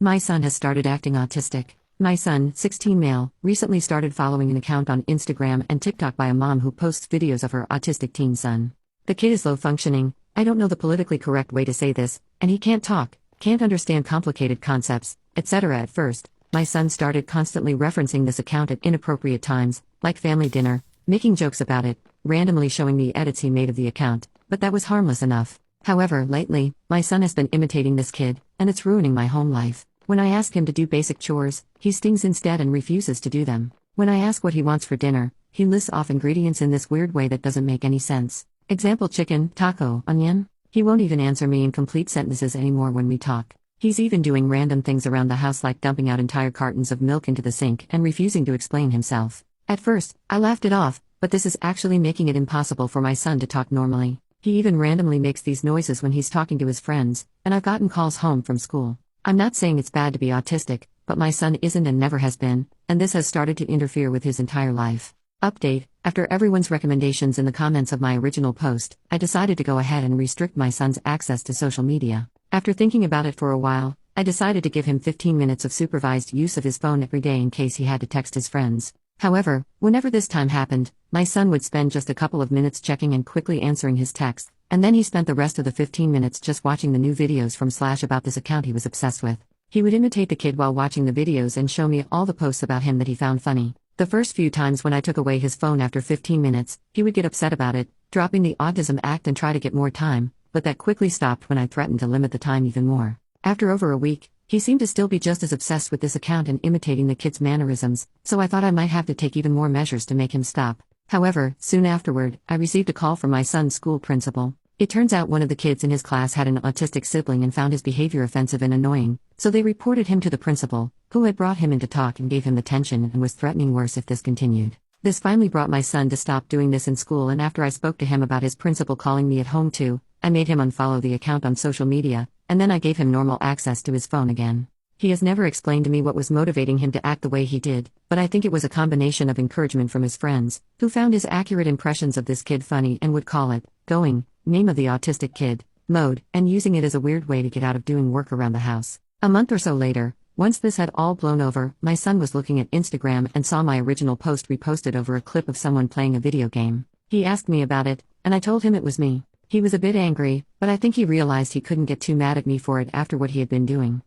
My son has started acting autistic. My son, 16 male, recently started following an account on Instagram and TikTok by a mom who posts videos of her autistic teen son. The kid is low functioning, I don't know the politically correct way to say this, and he can't talk, can't understand complicated concepts, etc. At first, my son started constantly referencing this account at inappropriate times, like family dinner, making jokes about it, randomly showing me edits he made of the account, but that was harmless enough. However, lately, my son has been imitating this kid, and it's ruining my home life. When I ask him to do basic chores, he stings instead and refuses to do them. When I ask what he wants for dinner, he lists off ingredients in this weird way that doesn't make any sense. Example: chicken, taco, onion. He won't even answer me in complete sentences anymore when we talk. He's even doing random things around the house like dumping out entire cartons of milk into the sink and refusing to explain himself. At first, I laughed it off, but this is actually making it impossible for my son to talk normally. He even randomly makes these noises when he's talking to his friends, and I've gotten calls home from school. I'm not saying it's bad to be autistic, but my son isn't and never has been, and this has started to interfere with his entire life. Update: after everyone's recommendations in the comments of my original post, I decided to go ahead and restrict my son's access to social media. After thinking about it for a while, I decided to give him 15 minutes of supervised use of his phone every day in case he had to text his friends. However, whenever this time happened, my son would spend just a couple of minutes checking and quickly answering his text, and then he spent the rest of the 15 minutes just watching the new videos from Slash about this account he was obsessed with. He would imitate the kid while watching the videos and show me all the posts about him that he found funny. The first few times when I took away his phone after 15 minutes, he would get upset about it, dropping the autism act and try to get more time, but that quickly stopped when I threatened to limit the time even more. After over a week, he seemed to still be just as obsessed with this account and imitating the kid's mannerisms, so I thought I might have to take even more measures to make him stop. However, soon afterward, I received a call from my son's school principal. It turns out one of the kids in his class had an autistic sibling and found his behavior offensive and annoying, so they reported him to the principal, who had brought him in to talk and gave him attention and was threatening worse if this continued. This finally brought my son to stop doing this in school, and after I spoke to him about his principal calling me at home too, I made him unfollow the account on social media, and then I gave him normal access to his phone again. He has never explained to me what was motivating him to act the way he did, but I think it was a combination of encouragement from his friends, who found his accurate impressions of this kid funny and would call it, going, name of the autistic kid, mode, and using it as a weird way to get out of doing work around the house. A month or so later, once this had all blown over, my son was looking at Instagram and saw my original post reposted over a clip of someone playing a video game. He asked me about it, and I told him it was me. He was a bit angry, but I think he realized he couldn't get too mad at me for it after what he had been doing.